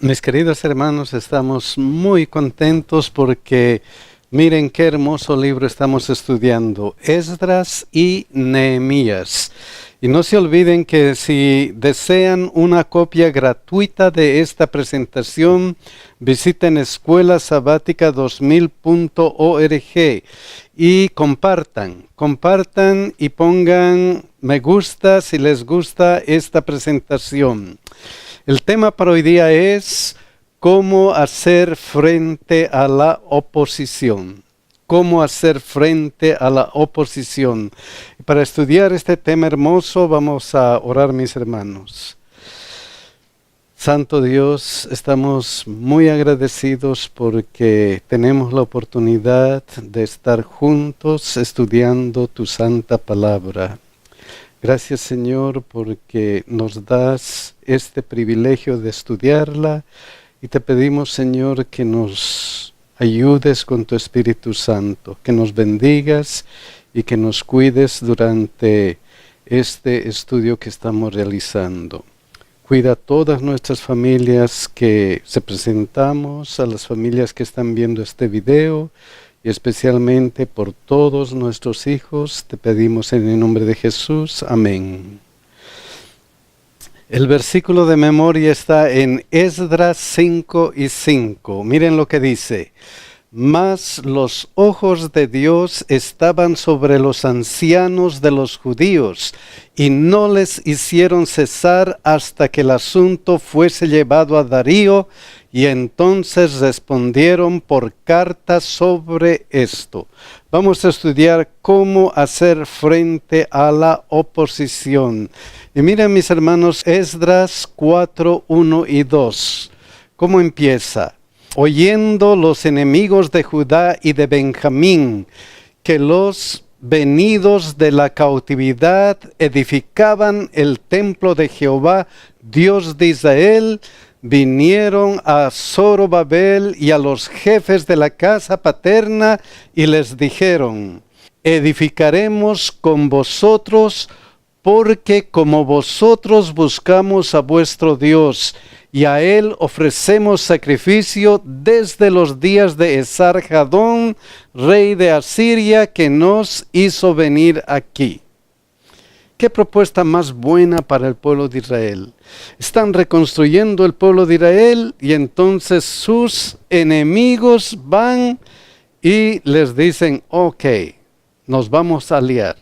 Mis queridos hermanos, estamos muy contentos porque miren qué hermoso libro estamos estudiando, Esdras y Nehemías. Y no se olviden que si desean una copia gratuita de esta presentación, visiten escuelasabatica2000.org y compartan y pongan me gusta si les gusta esta presentación. El tema para hoy día es cómo hacer frente a la oposición. Cómo hacer frente a la oposición. Y para estudiar este tema hermoso vamos a orar, mis hermanos. Santo Dios, estamos muy agradecidos porque tenemos la oportunidad de estar juntos estudiando tu santa palabra. Gracias, Señor, porque nos das este privilegio de estudiarla y te pedimos, Señor, que nos ayudes con tu Espíritu Santo, que nos bendigas y que nos cuides durante este estudio que estamos realizando. Cuida a todas nuestras familias que se presentamos, a las familias que están viendo este video, y especialmente por todos nuestros hijos, te pedimos en el nombre de Jesús. Amén. El versículo de memoria está en Esdras 5:5. Miren lo que dice. Mas los ojos de Dios estaban sobre los ancianos de los judíos, y no les hicieron cesar hasta que el asunto fuese llevado a Darío, y entonces respondieron por carta sobre esto. Vamos a estudiar cómo hacer frente a la oposición. Y miren, mis hermanos, Esdras 4:1 y 2. ¿Cómo empieza? Oyendo los enemigos de Judá y de Benjamín que los venidos de la cautividad edificaban el templo de Jehová, Dios de Israel, vinieron a Zorobabel y a los jefes de la casa paterna y les dijeron: edificaremos con vosotros, porque como vosotros buscamos a vuestro Dios, y a él ofrecemos sacrificio desde los días de Esarhadón, rey de Asiria, que nos hizo venir aquí. ¿Qué propuesta más buena para el pueblo de Israel? Están reconstruyendo el pueblo de Israel y entonces sus enemigos van y les dicen: ok, nos vamos a aliar.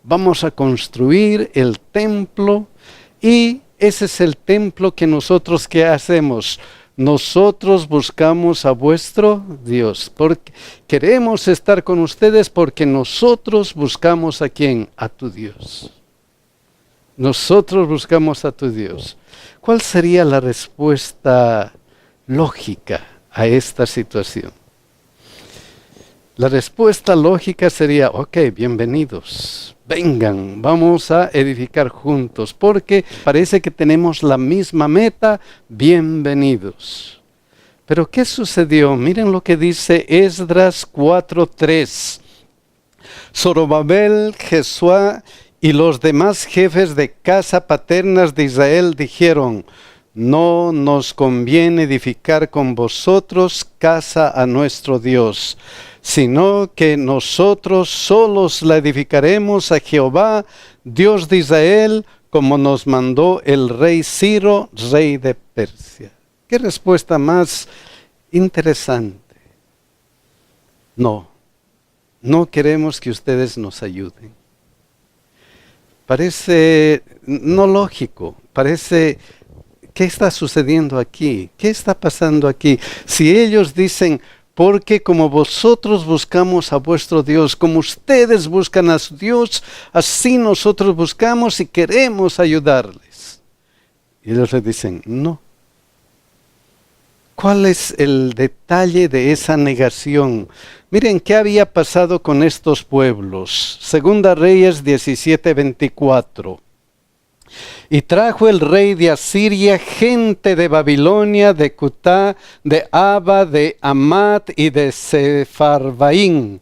Vamos a construir el templo y ese es el templo que nosotros, ¿qué hacemos? Nosotros buscamos a vuestro Dios. Porque queremos estar con ustedes porque nosotros buscamos ¿a quién? A tu Dios. Nosotros buscamos a tu Dios. ¿Cuál sería la respuesta lógica a esta situación? La respuesta lógica sería: ok, bienvenidos, vengan, vamos a edificar juntos, porque parece que tenemos la misma meta, bienvenidos. Pero ¿qué sucedió? Miren lo que dice Esdras 4:3. Zorobabel, Jesuá y los demás jefes de casa paternas de Israel dijeron: no nos conviene edificar con vosotros casa a nuestro Dios, sino que nosotros solos la edificaremos a Jehová, Dios de Israel, como nos mandó el rey Ciro, rey de Persia. ¿Qué respuesta más interesante? No queremos que ustedes nos ayuden. Parece no lógico, parece... ¿Qué está sucediendo aquí? ¿Qué está pasando aquí? Si ellos dicen: porque como vosotros buscamos a vuestro Dios, como ustedes buscan a su Dios, así nosotros buscamos y queremos ayudarles. Y ellos les dicen: no. ¿Cuál es el detalle de esa negación? Miren qué había pasado con estos pueblos. Segunda Reyes 17:24. Y trajo el rey de Asiria gente de Babilonia, de Cutá, de Aba, de Amat y de Sefarvaim.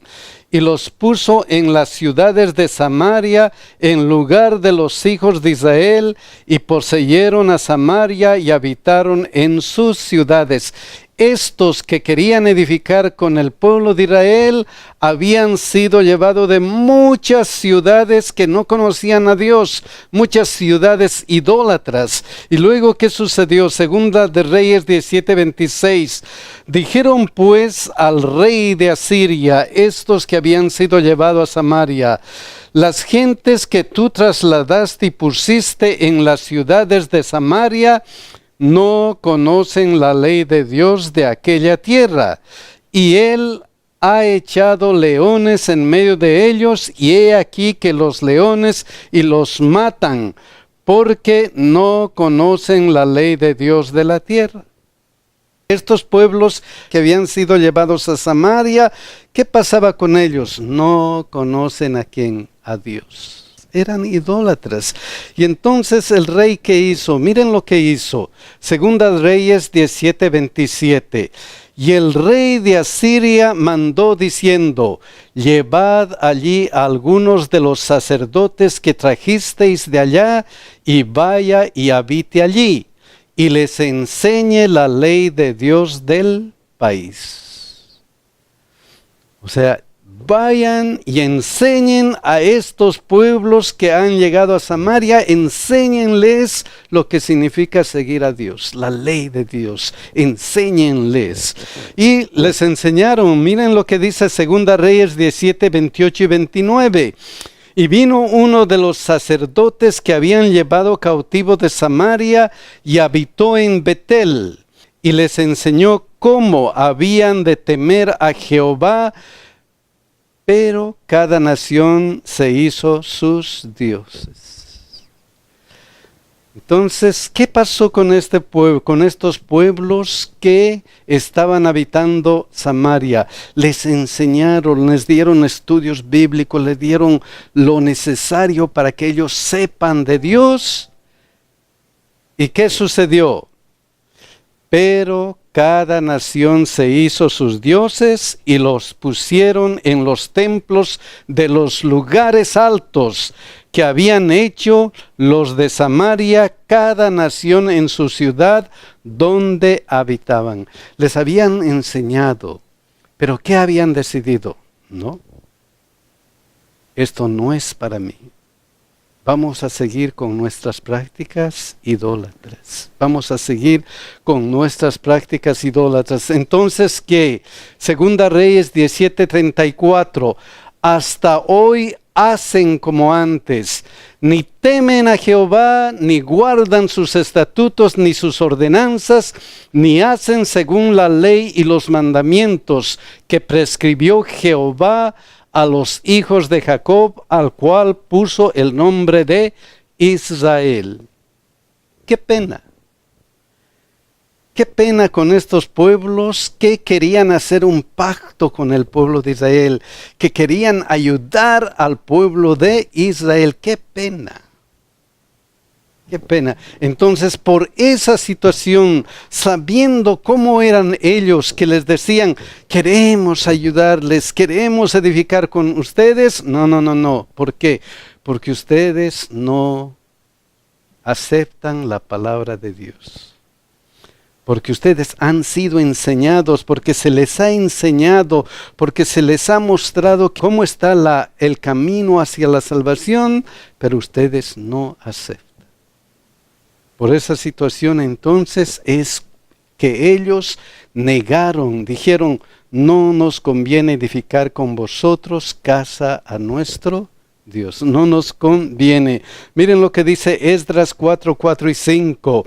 y los puso en las ciudades de Samaria en lugar de los hijos de Israel, y poseyeron a Samaria y habitaron en sus ciudades. Estos que querían edificar con el pueblo de Israel habían sido llevados de muchas ciudades que no conocían a Dios, muchas ciudades idólatras. Y luego, ¿qué sucedió? Segunda de Reyes 17:26. Dijeron pues al rey de Asiria, estos que habían sido llevados a Samaria: las gentes que tú trasladaste y pusiste en las ciudades de Samaria no conocen la ley de Dios de aquella tierra, y él ha echado leones en medio de ellos, y he aquí que los leones y los matan, porque no conocen la ley de Dios de la tierra. Estos pueblos que habían sido llevados a Samaria, ¿qué pasaba con ellos? No conocen a quién, a Dios. Eran idólatras. Y entonces el rey, ¿qué hizo? Miren lo que hizo. Segunda de Reyes 17:27. Y el rey de Asiria mandó diciendo: llevad allí a algunos de los sacerdotes que trajisteis de allá, y vaya y habite allí, y les enseñe la ley de Dios del país. O sea, vayan y enseñen a estos pueblos que han llegado a Samaria, enséñenles lo que significa seguir a Dios, la ley de Dios, enséñenles. Y les enseñaron, miren lo que dice Segunda Reyes 17, 28 y 29. Y vino uno de los sacerdotes que habían llevado cautivo de Samaria y habitó en Betel, y les enseñó cómo habían de temer a Jehová, pero cada nación se hizo sus dioses. Entonces, ¿qué pasó con este pueblo, con estos pueblos que estaban habitando Samaria? Les enseñaron, les dieron estudios bíblicos, les dieron lo necesario para que ellos sepan de Dios. ¿Y qué sucedió? Pero cada nación se hizo sus dioses y los pusieron en los templos de los lugares altos que habían hecho los de Samaria, cada nación en su ciudad donde habitaban. Les habían enseñado, pero ¿qué habían decidido? No, esto no es para mí. Vamos a seguir con nuestras prácticas idólatras. Vamos a seguir con nuestras prácticas idólatras. Entonces, ¿qué? Segunda Reyes 17:34. Hasta hoy hacen como antes. Ni temen a Jehová, ni guardan sus estatutos, ni sus ordenanzas, ni hacen según la ley y los mandamientos que prescribió Jehová a los hijos de Jacob, al cual puso el nombre de Israel. ¡Qué pena! ¡Qué pena con estos pueblos que querían hacer un pacto con el pueblo de Israel, que querían ayudar al pueblo de Israel! ¡Qué pena! ¡Qué pena! Entonces, por esa situación, sabiendo cómo eran ellos, que les decían: queremos ayudarles, queremos edificar con ustedes. No. ¿Por qué? Porque ustedes no aceptan la palabra de Dios. Porque ustedes han sido enseñados, porque se les ha enseñado, porque se les ha mostrado cómo está el camino hacia la salvación, pero ustedes no aceptan. Por esa situación entonces es que ellos negaron, dijeron: no nos conviene edificar con vosotros casa a nuestro Dios, no nos conviene. Miren lo que dice Esdras 4, 4 y 5.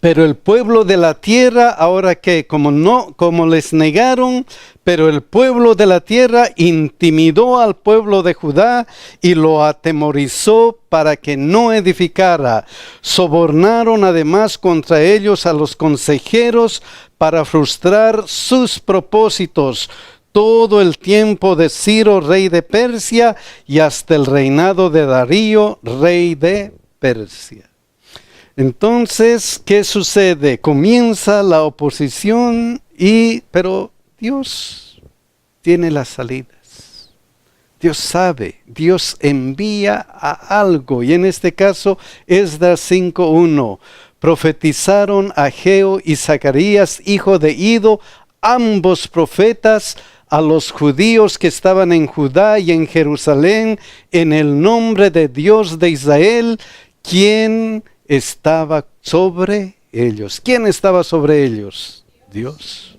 Pero el pueblo de la tierra, ahora que como les negaron, pero el pueblo de la tierra intimidó al pueblo de Judá y lo atemorizó para que no edificara. Sobornaron además contra ellos a los consejeros para frustrar sus propósitos todo el tiempo de Ciro, rey de Persia, y hasta el reinado de Darío, rey de Persia. Entonces, ¿qué sucede? Comienza la oposición, pero Dios tiene las salidas. Dios sabe, Dios envía a algo. Y en este caso, Esdras 5:1. Profetizaron Ageo y Zacarías, hijo de Ido, ambos profetas, a los judíos que estaban en Judá y en Jerusalén, en el nombre de Dios de Israel, quien estaba sobre ellos. ¿Quién estaba sobre ellos? Dios.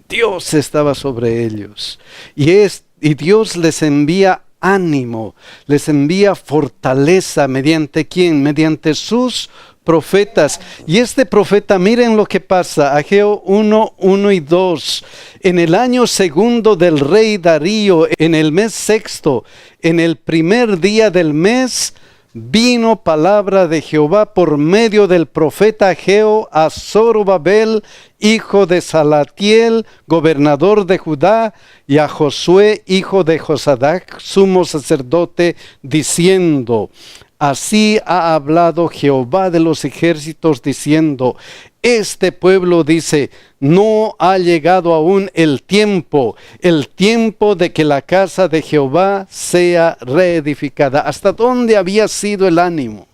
Dios estaba sobre ellos. Y Dios les envía ánimo, les envía fortaleza. ¿Mediante quién? Mediante sus profetas. Y este profeta, miren lo que pasa, Ageo 1:1 y 2. En el año segundo del rey Darío, en el mes sexto, en el primer día del mes, vino palabra de Jehová por medio del profeta Ageo a Zorobabel, hijo de Salatiel, gobernador de Judá, y a Josué, hijo de Josadac, sumo sacerdote, diciendo: así ha hablado Jehová de los ejércitos, diciendo: este pueblo dice, no ha llegado aún el tiempo de que la casa de Jehová sea reedificada. ¿Hasta dónde había sido el ánimo?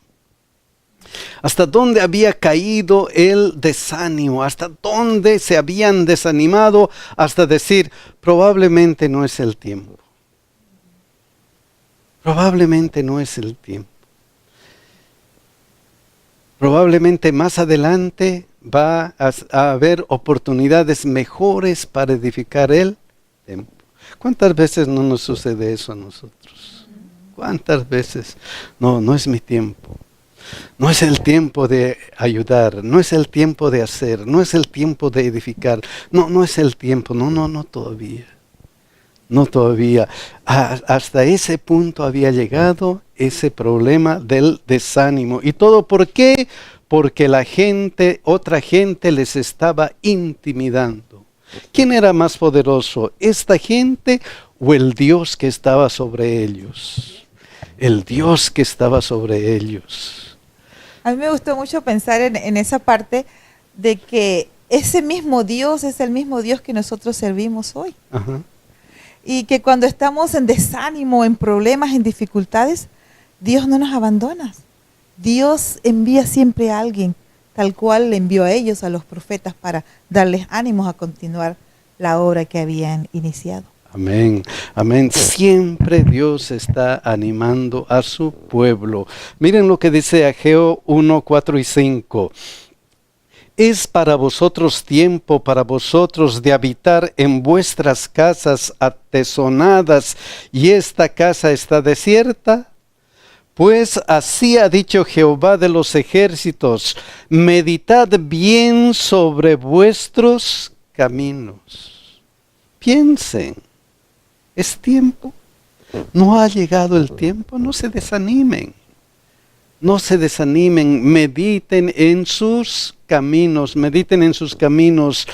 ¿Hasta dónde había caído el desánimo? ¿Hasta dónde se habían desanimado? Hasta decir, probablemente no es el tiempo. Probablemente no es el tiempo. Probablemente más adelante va a haber oportunidades mejores para edificar el templo. ¿Cuántas veces no nos sucede eso a nosotros? ¿Cuántas veces? No es mi tiempo. No es el tiempo de ayudar, no es el tiempo de hacer, no es el tiempo de edificar. No es el tiempo, no todavía. No todavía. Hasta ese punto había llegado ese problema del desánimo. ¿Y todo por qué? Porque otra gente les estaba intimidando. ¿Quién era más poderoso? ¿Esta gente o el Dios que estaba sobre ellos? El Dios que estaba sobre ellos. A mí me gustó mucho pensar en esa parte de que ese mismo Dios es el mismo Dios que nosotros servimos hoy. Ajá. Y que cuando estamos en desánimo, en problemas, en dificultades, Dios no nos abandona. Dios envía siempre a alguien, tal cual le envió a ellos, a los profetas, para darles ánimos a continuar la obra que habían iniciado. Amén, amén. Siempre Dios está animando a su pueblo. Miren lo que dice Ageo 1:4 y 5. Es para vosotros tiempo, para vosotros de habitar en vuestras casas atesonadas, y esta casa está desierta. Pues así ha dicho Jehová de los ejércitos: meditad bien sobre vuestros caminos. Piensen, ¿es tiempo? ¿No ha llegado el tiempo? No se desanimen. No se desanimen, mediten en sus caminos, mediten en sus caminos.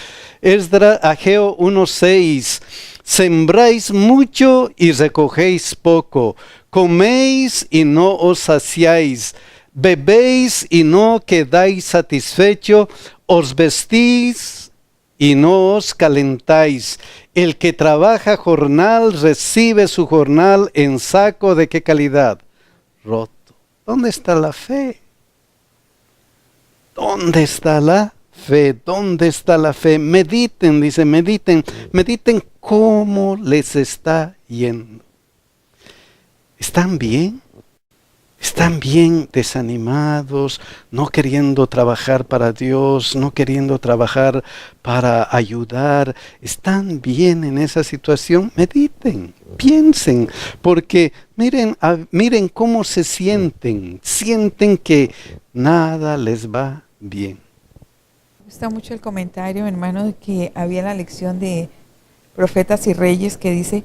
Ageo 1:6, sembráis mucho y recogéis poco, coméis y no os saciáis, bebéis y no quedáis satisfecho, os vestís y no os calentáis. El que trabaja jornal recibe su jornal en saco ¿de qué calidad? Roto. ¿Dónde está la fe? ¿Dónde está la fe? ¿Dónde está la fe? Mediten, dice, mediten cómo les está yendo. ¿Están bien? ¿Están bien desanimados, no queriendo trabajar para Dios, no queriendo trabajar para ayudar? ¿Están bien en esa situación? Mediten, piensen, porque miren cómo se sienten que nada les va bien. Me gusta mucho el comentario, hermano, que había la lección de Profetas y Reyes que dice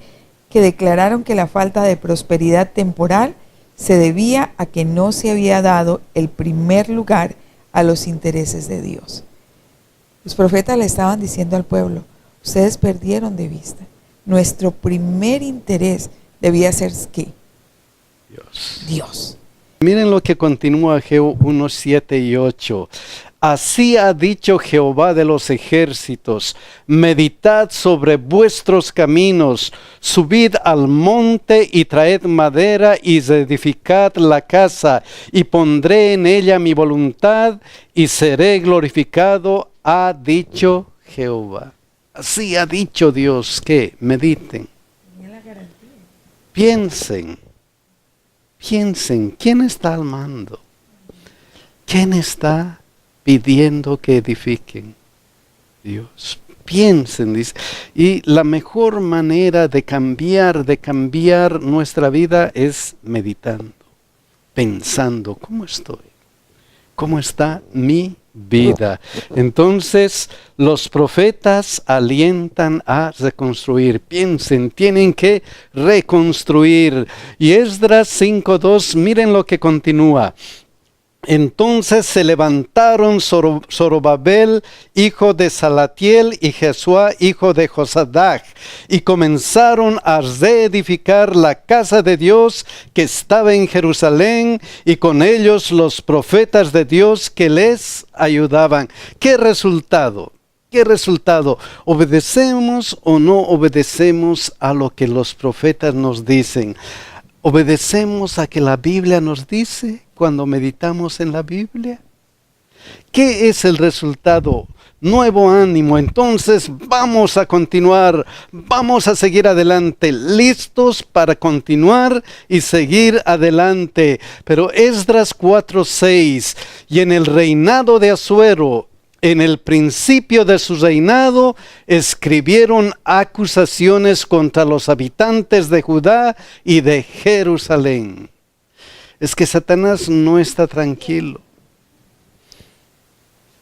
que declararon que la falta de prosperidad temporal se debía a que no se había dado el primer lugar a los intereses de Dios. Los profetas le estaban diciendo al pueblo: ustedes perdieron de vista. Nuestro primer interés debía ser ¿qué? Dios. Miren lo que continúa Ageo 1:7 y 8. Así ha dicho Jehová de los ejércitos, meditad sobre vuestros caminos, subid al monte y traed madera y edificad la casa, y pondré en ella mi voluntad y seré glorificado, ha dicho Jehová. Así ha dicho Dios, que mediten, piensen, ¿quién está al mando? ¿Quién está pidiendo que edifiquen? Dios. Piensen, dice. Y la mejor manera de cambiar nuestra vida es meditando, pensando, ¿cómo estoy? ¿Cómo está mi vida? Entonces, los profetas alientan a reconstruir. Piensen, tienen que reconstruir. Y Esdras 5:2, miren lo que continúa. Entonces se levantaron Zorobabel, hijo de Salatiel, y Jesuá, hijo de Josadac, y comenzaron a reedificar la casa de Dios que estaba en Jerusalén, y con ellos los profetas de Dios que les ayudaban. ¿Qué resultado? ¿Qué resultado? ¿Obedecemos o no obedecemos a lo que los profetas nos dicen? ¿Obedecemos a que la Biblia nos dice cuando meditamos en la Biblia? ¿Qué es el resultado? Nuevo ánimo. Entonces vamos a continuar, vamos a seguir adelante, listos para continuar y seguir adelante. Pero Esdras 4:6, y en el reinado de Asuero, en el principio de su reinado, escribieron acusaciones contra los habitantes de Judá y de Jerusalén. Es que Satanás no está tranquilo.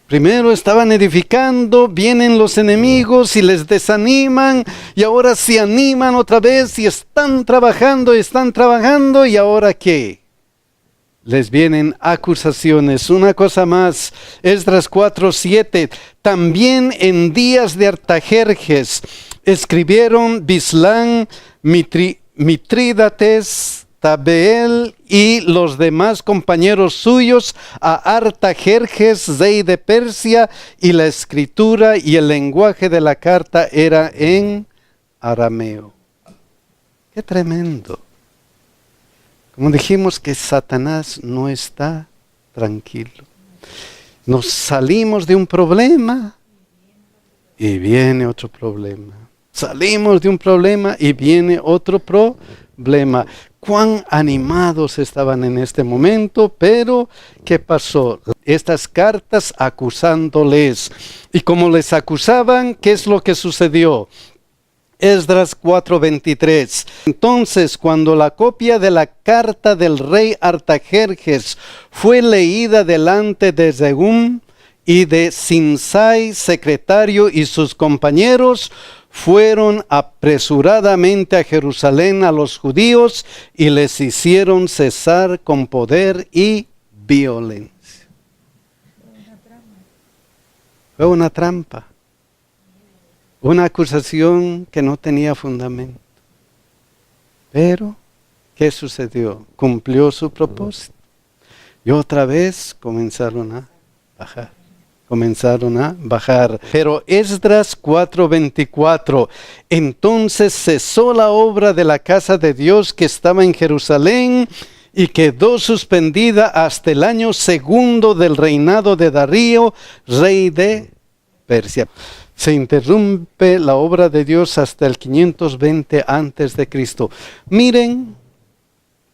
Primero estaban edificando, vienen los enemigos y les desaniman, y ahora se animan otra vez y están trabajando, y ahora ¿qué? Les vienen acusaciones. Una cosa más, Esdras 4:7, también en días de Artajerjes escribieron Bislán, Mitrídates, Tabeel y los demás compañeros suyos a Artajerjes, rey de Persia, y la escritura y el lenguaje de la carta era en arameo. ¡Qué tremendo! Como dijimos, que Satanás no está tranquilo. Nos salimos de un problema y viene otro problema. Salimos de un problema y viene otro problema. Cuán animados estaban en este momento, pero ¿qué pasó? Estas cartas acusándoles. Y como les acusaban, ¿qué es lo que sucedió? Esdras 4:23. Entonces, cuando la copia de la carta del rey Artajerjes fue leída delante de Rehum y de Simsai, secretario, y sus compañeros, fueron apresuradamente a Jerusalén a los judíos y les hicieron cesar con poder y violencia. Fue una trampa. Una acusación que no tenía fundamento. Pero, ¿qué sucedió? Cumplió su propósito. Y otra vez comenzaron a bajar. Pero Esdras 4:24, entonces cesó la obra de la casa de Dios que estaba en Jerusalén y quedó suspendida hasta el año segundo del reinado de Darío, rey de Persia. Se interrumpe la obra de Dios hasta el 520 antes de Cristo. Miren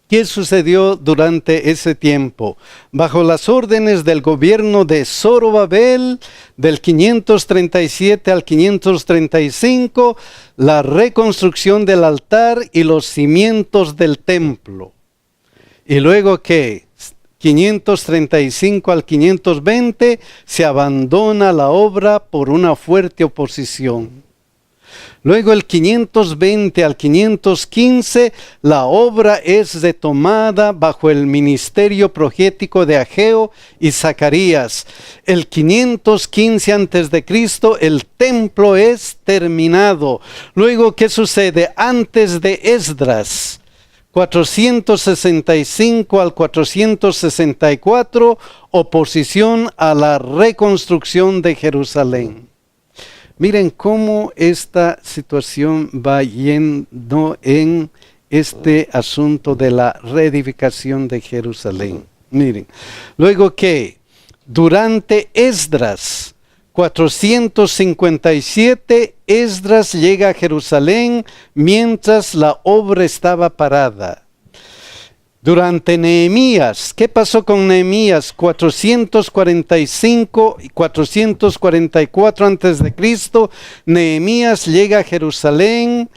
qué sucedió durante ese tiempo. Bajo las órdenes del gobierno de Zorobabel, del 537 al 535, la reconstrucción del altar y los cimientos del templo. Y luego ¿qué? 535 al 520 se abandona la obra por una fuerte oposición. Luego el 520 al 515 la obra es retomada bajo el ministerio profético de Ageo y Zacarías. El 515 antes de Cristo el templo es terminado. Luego ¿qué sucede? Antes de Esdras, 465 al 464, oposición a la reconstrucción de Jerusalén. Miren cómo esta situación va yendo en este asunto de la reedificación de Jerusalén. Miren, luego que durante Esdras 457, Esdras llega a Jerusalén mientras la obra estaba parada. Durante Nehemías, ¿qué pasó con Nehemías? 445 y 444 antes de Cristo, Nehemías llega a Jerusalén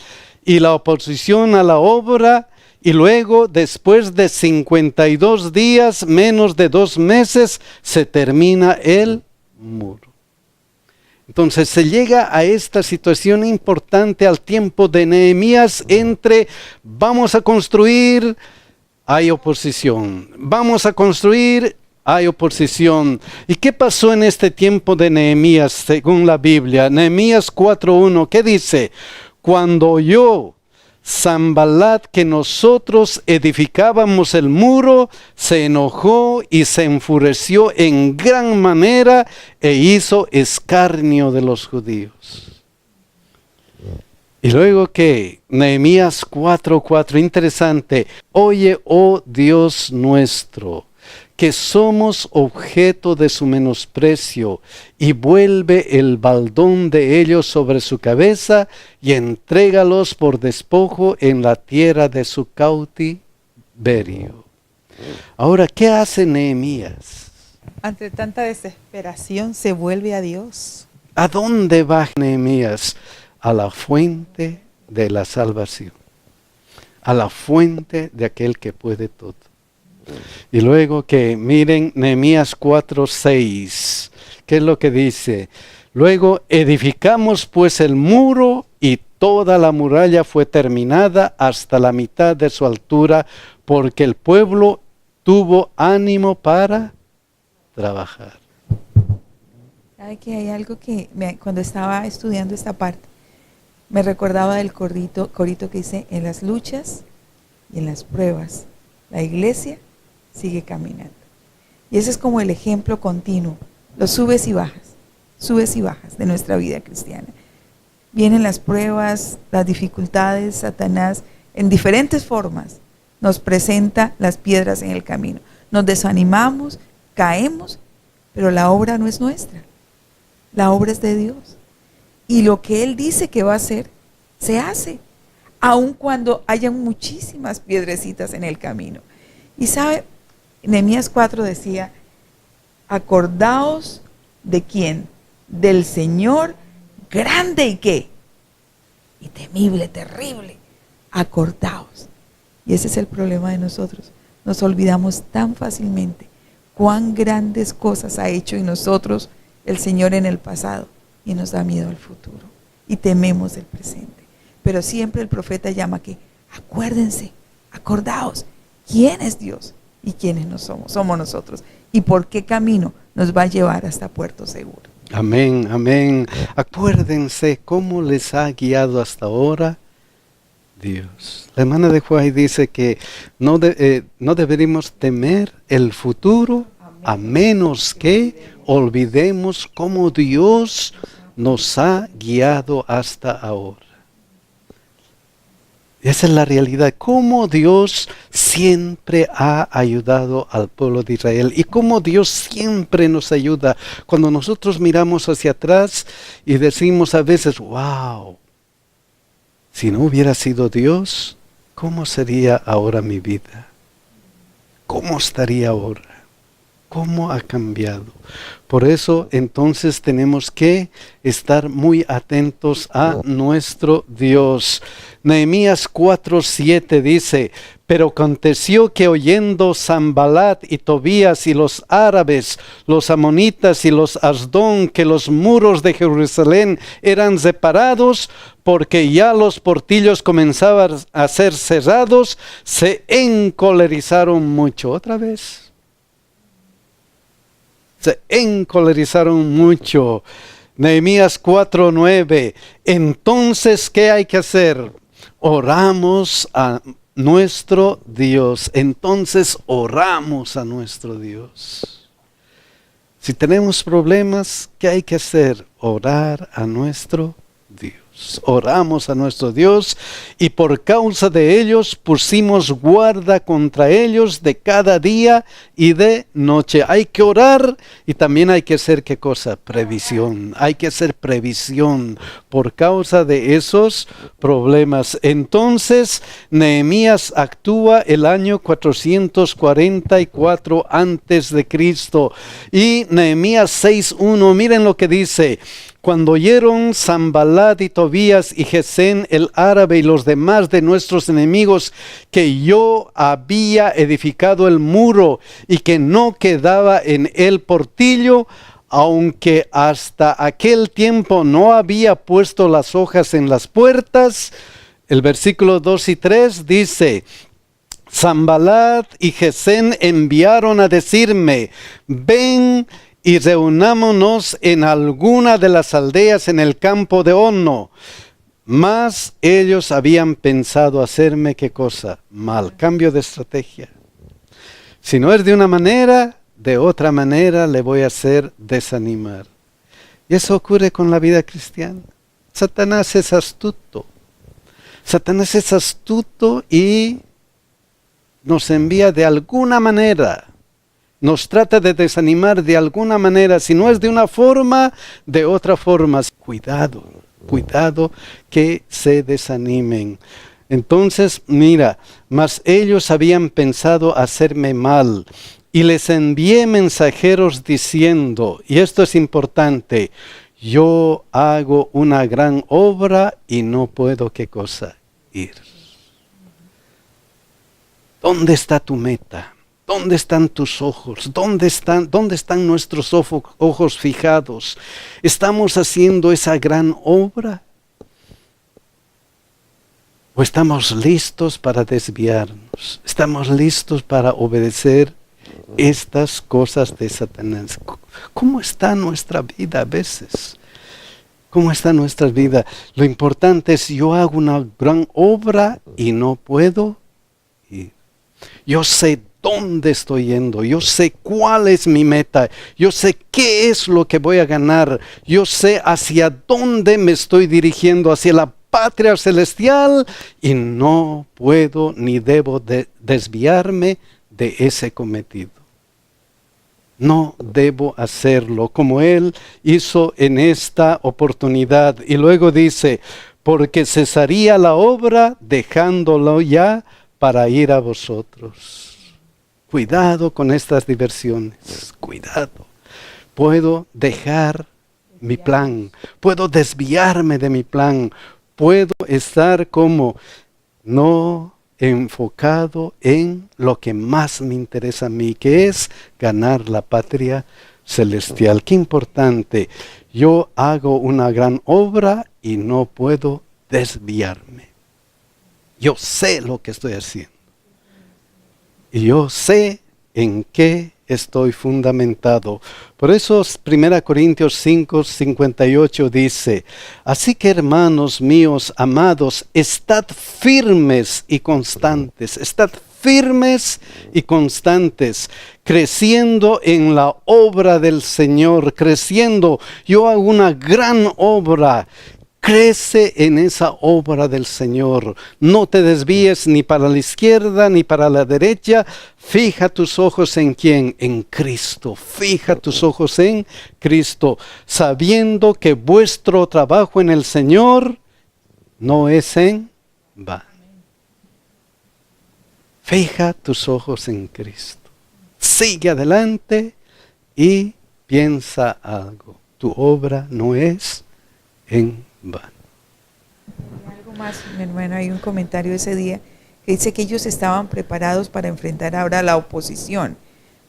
y la oposición a la obra, y luego, después de 52 días, menos de 2 meses, se termina el muro. Entonces se llega a esta situación importante al tiempo de Nehemías entre vamos a construir, hay oposición. Vamos a construir, hay oposición. ¿Y qué pasó en este tiempo de Nehemías según la Biblia? Nehemías 4:1, ¿qué dice? Cuando oyó Sanballat que nosotros edificábamos el muro, se enojó y se enfureció en gran manera e hizo escarnio de los judíos. Y luego que Nehemías 4:4, interesante, oye, oh Dios nuestro, que somos objeto de su menosprecio, y vuelve el baldón de ellos sobre su cabeza, y entrégalos por despojo en la tierra de su cautiverio. Ahora, ¿qué hace Nehemías? Ante tanta desesperación se vuelve a Dios. ¿A dónde va Nehemías? A la fuente de la salvación, a la fuente de aquel que puede todo. Y luego que miren Nehemías 4:6, ¿qué es lo que dice? Luego edificamos pues el muro y toda la muralla fue terminada hasta la mitad de su altura, porque el pueblo tuvo ánimo para trabajar. ¿Sabe que hay algo que cuando estaba estudiando esta parte, me recordaba del corito que dice, en las luchas y en las pruebas, la iglesia sigue caminando. Y ese es como el ejemplo continuo, los subes y bajas de nuestra vida cristiana. Vienen las pruebas, las dificultades, Satanás en diferentes formas nos presenta las piedras en el camino. Nos desanimamos, caemos, pero la obra no es nuestra, la obra es de Dios. Y lo que Él dice que va a hacer, se hace, aun cuando hayan muchísimas piedrecitas en el camino. Y sabe, Nehemías 4 decía, acordaos de quién, del Señor grande y qué, y temible, terrible, acordaos. Y ese es el problema de nosotros, nos olvidamos tan fácilmente cuán grandes cosas ha hecho en nosotros el Señor en el pasado, y nos da miedo al futuro, y tememos el presente. Pero siempre el profeta llama que, acuérdense, acordaos, ¿quién es Dios? ¿Y quiénes no somos? Somos nosotros. ¿Y por qué camino nos va a llevar hasta puerto seguro? Amén, amén. Acuérdense cómo les ha guiado hasta ahora Dios. La hermana de Juárez dice que no deberíamos temer el futuro a menos que olvidemos cómo Dios nos ha guiado hasta ahora. Esa es la realidad, cómo Dios siempre ha ayudado al pueblo de Israel y cómo Dios siempre nos ayuda. Cuando nosotros miramos hacia atrás y decimos a veces, wow, si no hubiera sido Dios, ¿cómo sería ahora mi vida? ¿Cómo estaría ahora? ¿Cómo ha cambiado? Por eso entonces tenemos que estar muy atentos a nuestro Dios. Nehemías 4:7 dice, pero aconteció que oyendo Sanballat y Tobías y los árabes, los amonitas y los asdón, que los muros de Jerusalén eran separados, porque ya los portillos comenzaban a ser cerrados, se encolerizaron mucho. Otra vez. Se encolerizaron mucho. Nehemías 4:9. Entonces, ¿qué hay que hacer? Oramos nuestro Dios. Entonces oramos a nuestro Dios. Si tenemos problemas, ¿qué hay que hacer? Orar a nuestro Dios. Oramos a nuestro Dios y por causa de ellos pusimos guarda contra ellos de cada día y de noche. Hay que orar y también hay que hacer ¿qué cosa? Previsión. Hay que hacer previsión por causa de esos problemas. Entonces Nehemías actúa el año 444 antes de Cristo. Y Nehemías 6:1, miren lo que dice. Cuando oyeron Sanballat y Tobías y Gesén el árabe y los demás de nuestros enemigos que yo había edificado el muro y que no quedaba en él portillo, aunque hasta aquel tiempo no había puesto las hojas en las puertas, el versículo 2 y 3 dice: Sanballat y Gesén enviaron a decirme, ven y reunámonos en alguna de las aldeas en el campo de Ono. Mas ellos habían pensado hacerme ¿qué cosa? Mal. Cambio de estrategia. Si no es de una manera, de otra manera le voy a hacer desanimar. Y eso ocurre con la vida cristiana. Satanás es astuto. Satanás es astuto y nos envía de alguna manera. Nos trata de desanimar de alguna manera, si no es de una forma, de otra forma. Cuidado, cuidado que se desanimen. Entonces, mira, mas ellos habían pensado hacerme mal y les envié mensajeros diciendo, y esto es importante, yo hago una gran obra y no puedo ¿qué cosa? Ir. ¿Dónde está tu meta? ¿Dónde están tus ojos? ¿Dónde están nuestros ojos fijados? ¿Estamos haciendo esa gran obra? ¿O estamos listos para desviarnos? ¿Estamos listos para obedecer estas cosas de Satanás? ¿Cómo está nuestra vida a veces? ¿Cómo está nuestra vida? Lo importante es yo hago una gran obra y no puedo ir. Yo sé dónde estoy yendo, yo sé cuál es mi meta, yo sé qué es lo que voy a ganar, yo sé hacia dónde me estoy dirigiendo, hacia la patria celestial, y no puedo ni debo desviarme de ese cometido. No debo hacerlo como él hizo en esta oportunidad. Y luego dice, porque cesaría la obra dejándolo ya para ir a vosotros. Cuidado con estas diversiones, cuidado. Puedo dejar mi plan, puedo desviarme de mi plan, puedo estar como no enfocado en lo que más me interesa a mí, que es ganar la patria celestial. Qué importante, yo hago una gran obra y no puedo desviarme. Yo sé lo que estoy haciendo. Y yo sé en qué estoy fundamentado. Por eso 1 Corintios 5, 58 dice, así que hermanos míos, amados, estad firmes y constantes, creciendo en la obra del Señor, creciendo. Yo hago una gran obra. Crece en esa obra del Señor. No te desvíes ni para la izquierda ni para la derecha. Fija tus ojos en ¿quién? En Cristo. Fija tus ojos en Cristo, sabiendo que vuestro trabajo en el Señor no es en vano. Fija tus ojos en Cristo. Sigue adelante y piensa algo. Tu obra no es en vano. Algo más, mi hermano, hay un comentario ese día que dice que ellos estaban preparados para enfrentar ahora la oposición,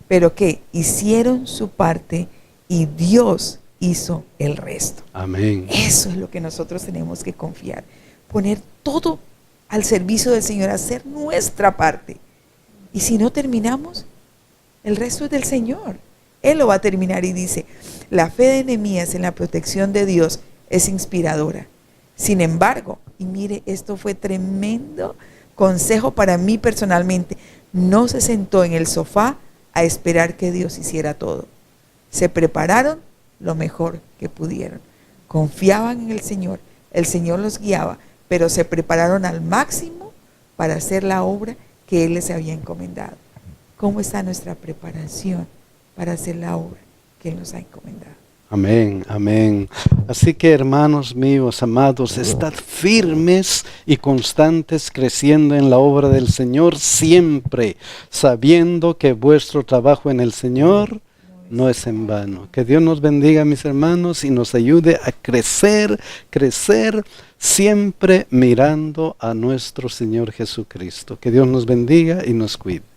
pero que hicieron su parte y Dios hizo el resto. Amén. Eso es lo que nosotros tenemos que confiar, poner todo al servicio del Señor, hacer nuestra parte. Y si no terminamos, el resto es del Señor. Él lo va a terminar y dice, la fe de Nehemías en la protección de Dios es inspiradora. Sin embargo, y mire, esto fue tremendo Consejo para mí personalmente, no se sentó en el sofá a esperar que Dios hiciera todo. Se prepararon lo mejor que pudieron. Confiaban en el Señor los guiaba, pero se prepararon al máximo para hacer la obra que Él les había encomendado. ¿Cómo está nuestra preparación para hacer la obra que Él nos ha encomendado? Amén, amén. Así que, hermanos míos, amados, estad firmes y constantes creciendo en la obra del Señor siempre, sabiendo que vuestro trabajo en el Señor no es en vano. Que Dios nos bendiga, mis hermanos, y nos ayude a crecer siempre mirando a nuestro Señor Jesucristo. Que Dios nos bendiga y nos cuide.